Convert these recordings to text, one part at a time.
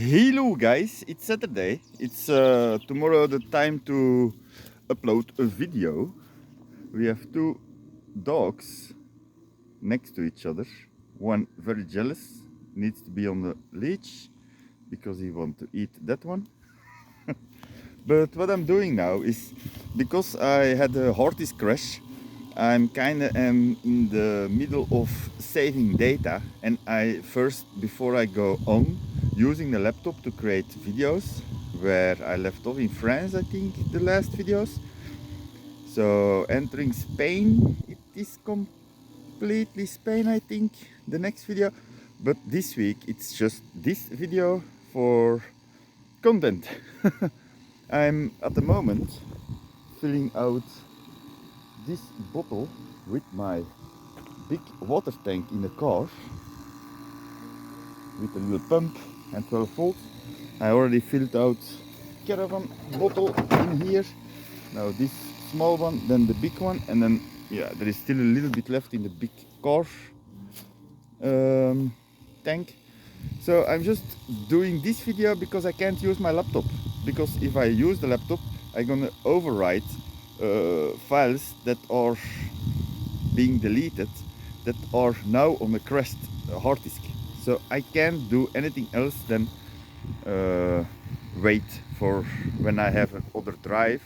Hello guys, it's Saturday. It's tomorrow the time to upload a video. We have two dogs next to each other. One very jealous, needs to be on the leash because he wants to eat that one. But what I'm doing now is, because I had a hard disk crash, I'm kinda in the middle of saving data, and I first, before I go on, using the laptop to create videos where I left off in France, I think, the last videos. So entering Spain, it is completely Spain, I think, the next video. But this week it's just this video for content. I'm at the moment filling out this bottle with my big water tank in the car with a little pump and 12 volts. I already filled out caravan bottle in here. Now this small one, then the big one, and then yeah, there is still a little bit left in the big car tank. So I'm just doing this video because I can't use my laptop, because if I use the laptop I'm gonna overwrite files that are being deleted that are now on the crashed hard disk. So I can't do anything else than wait for when I have another drive,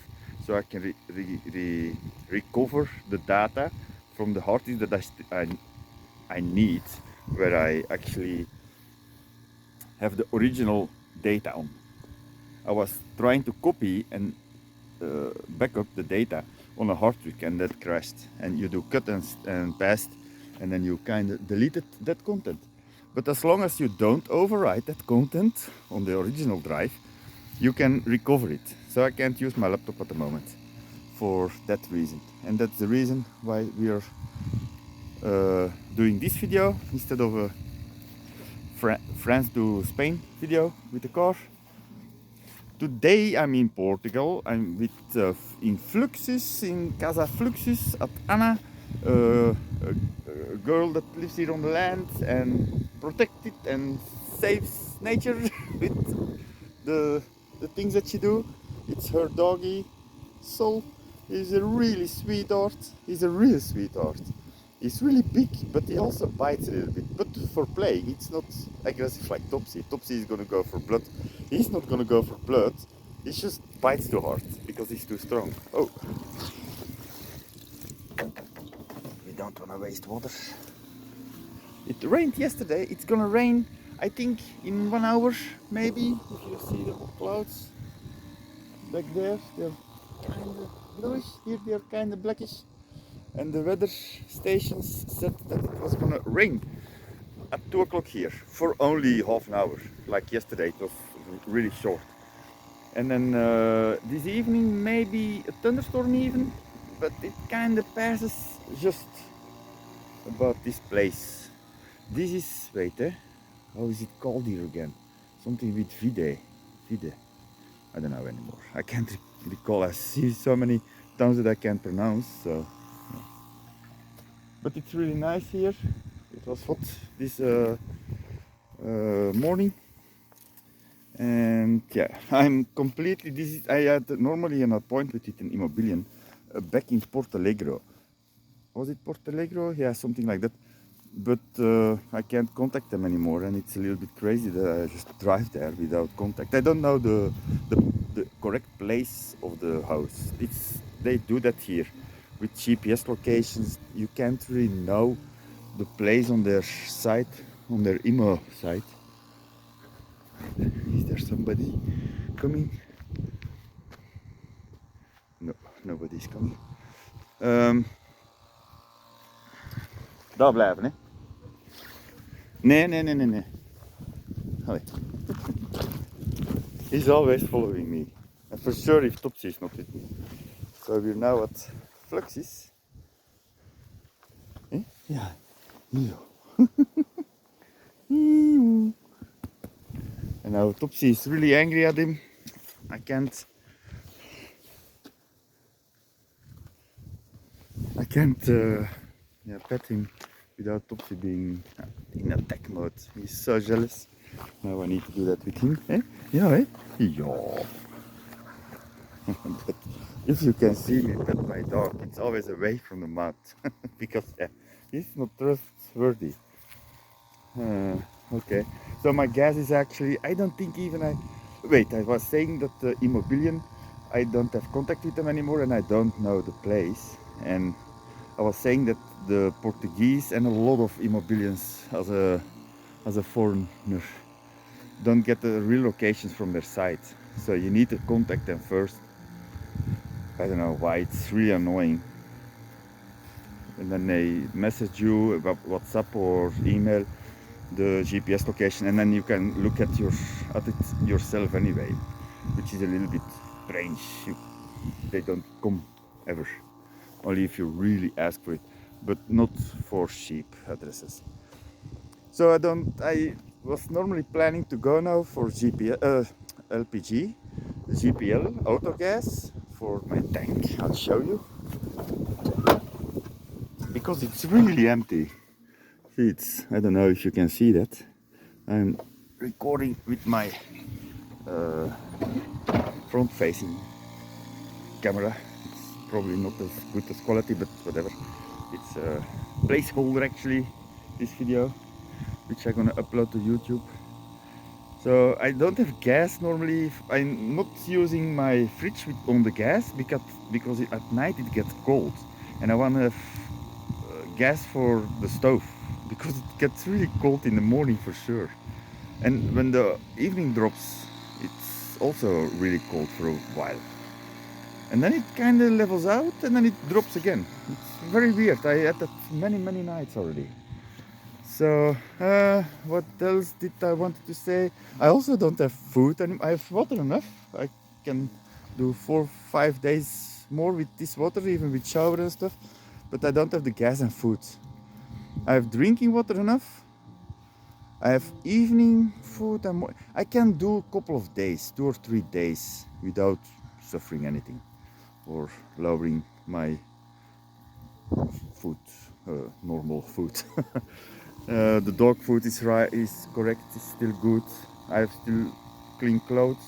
so I can recover the data from the hard disk that I need, where I actually have the original data on. I was trying to copy and back up the data on a hard disk, and that crashed. And you do cut and paste, and then you kind of deleted that content. But as long as you don't overwrite that content on the original drive, you can recover it. So I can't use my laptop at the moment for that reason. And that's the reason why we are doing this video instead of a France to Spain video with the car. Today I'm in Portugal. I'm with in Fluxus, in Casa Fluxus at Anna, a girl that lives here on the land and protects it and saves nature with the things that she do. It's her doggy Sol. He's a really sweetheart. He's a real sweetheart. He's really big, but he also bites a little bit. But for playing, it's not aggressive like Topsy. Topsy is gonna go for blood. He's not gonna go for blood. He just bites too hard because he's too strong. Oh, we don't wanna waste water. It rained yesterday. It's gonna rain, I think, in 1 hour, maybe. If you see the clouds back there, they're kind of bluish. Here they're kind of blackish. And the weather stations said that it was gonna rain at 2 o'clock here for only half an hour. Like yesterday, it was really short. And then this evening maybe a thunderstorm even, but it kind of passes just about this place. This is, wait, how is it called here again? Something with Vide. I don't know anymore. I can't recall. I see so many towns that I can't pronounce. So. But it's really nice here. It was hot this morning, and yeah, I'm completely. I had normally an appointment with an Immobilien back in Portalegre. Was it Portalegre? Yeah, something like that. But I can't contact them anymore, and it's a little bit crazy that I just drive there without contact. I don't know the correct place of the house. They do that here. With GPS locations, you can't really know the place on their site, on their Immo site. Is there somebody coming? No, nobody's coming. Daar blijven, hè? Nee. Allee. He's always following me. And for sure if Topsy is not with me. So we're now at Fluxus. Eh? Yeah. And now Topsy is really angry at him. I can't pet him without Topsy being in attack mode. He's so jealous. Now I need to do that with him. Eh? Yeah, eh? Yeah. But if you can see me pet my dog, it's always away from the mouth because he's not trustworthy. Okay, so my gas is actually, I don't think even wait, I was saying that the Immobilien, I don't have contact with them anymore and I don't know the place. And I was saying that the Portuguese and a lot of Immobiliens as a foreigner don't get the real locations from their site. So you need to contact them first. I don't know why, it's really annoying. And then they message you about WhatsApp or email the GPS location, and then you can look at it yourself anyway, which is a little bit strange. They don't come ever, only if you really ask for it, but not for cheap addresses. So I was normally planning to go now for LPG, GPL, autogas for my tank. I'll show you. Because it's really empty. I don't know if you can see that. I'm recording with my front-facing camera. It's probably not as good as quality, but whatever. It's a placeholder actually, this video, which I'm gonna upload to YouTube. So I don't have gas normally. I'm not using my fridge on the gas because at night it gets cold, and I want to have gas for the stove because it gets really cold in the morning for sure. And when the evening drops, it's also really cold for a while. And then it kind of levels out and then it drops again. It's very weird. I had that many nights already. So what else did I want to say? I also don't have food anymore. I have water enough. I can do 4 or 5 days more with this water, even with shower and stuff. But I don't have the gas and food. I have drinking water enough. I have evening food. I can do a couple of days, 2 or 3 days, without suffering anything or lowering my food, normal food. The dog food is correct, is still good. I have still clean clothes.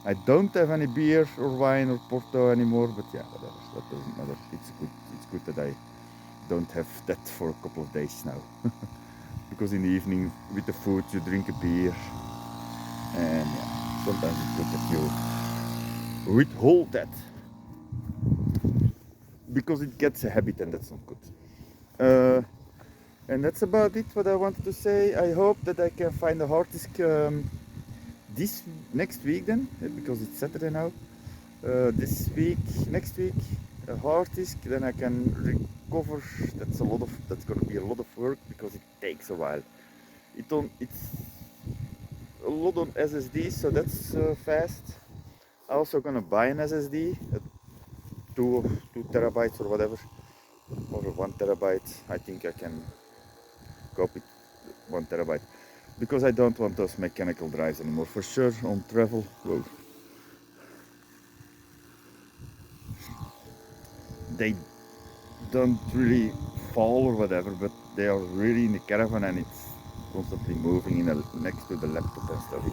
I don't have any beer or wine or Porto anymore, but yeah, whatever, that doesn't matter. It's good that I don't have that for a couple of days now. Because in the evening with the food you drink a beer, and yeah, sometimes it's good that you withhold that because it gets a habit and that's not good. And that's about it what I wanted to say. I hope that I can find a hard disk next week then, because it's Saturday now. Next week, a hard disk, then I can recover. That's going to be a lot of work because it takes a while. It's a lot on SSD, so that's fast. I'm also gonna buy an SSD, 2 terabytes or whatever, or 1 terabyte. I think I can cope with 1 terabyte because I don't want those mechanical drives anymore. For sure, on travel. Whoa. They don't really fall or whatever, but they are really in the caravan and it's constantly moving next to the laptop and stuff.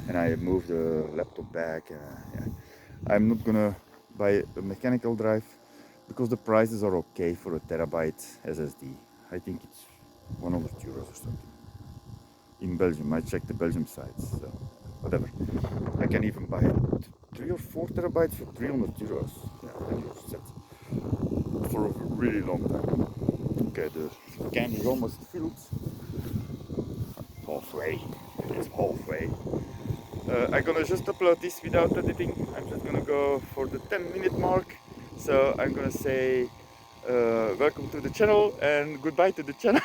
And I move the laptop back. Yeah. I'm not gonna buy a mechanical drive because the prices are okay for a terabyte SSD. I think it's 100 euros or something. In Belgium, I checked the Belgium sites, so whatever. I can even buy 3 or 4 terabytes for 300 euros. Yeah, then you're set for a really long time. Okay, the can is almost filled. Halfway. It's halfway. I'm gonna just upload this without editing. I'm just gonna go for the 10-minute mark. So I'm gonna say welcome to the channel and goodbye to the channel.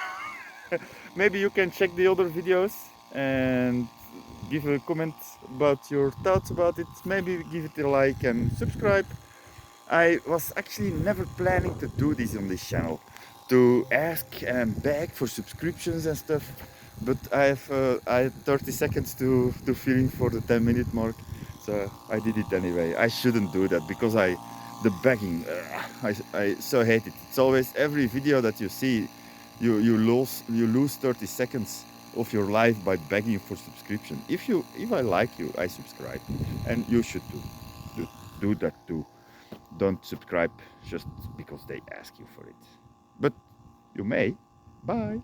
Maybe you can check the other videos and give a comment about your thoughts about it. Maybe give it a like and subscribe. I was actually never planning to do this on this channel, to ask and beg for subscriptions and stuff, but I had 30 seconds to fill in for the 10-minute mark, so I did it anyway. I shouldn't do that because the begging, I so hate it. It's always every video that you see, you lose 30 seconds of your life by begging for subscription. If I like you, I subscribe, and you should do that too. Don't subscribe just because they ask you for it, but you may. Bye.